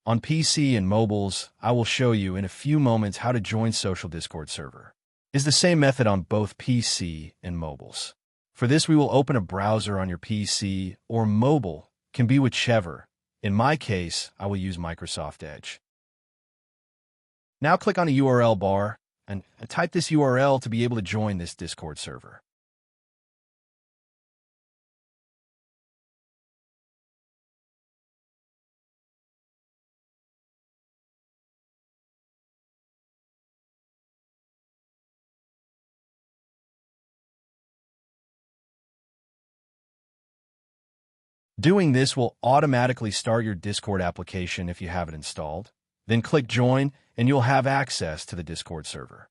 On PC and mobiles, I will show you in a few moments how to join social Discord server. It's the same method on both PC and mobiles. For this, we will open a browser on your PC or mobile, can be whichever. In my case, I will use Microsoft Edge. Now click on the URL bar and type this URL to be able to join this Discord server. Doing this will automatically start your Discord application if you have it installed. Then click Join, and you'll have access to the Discord server.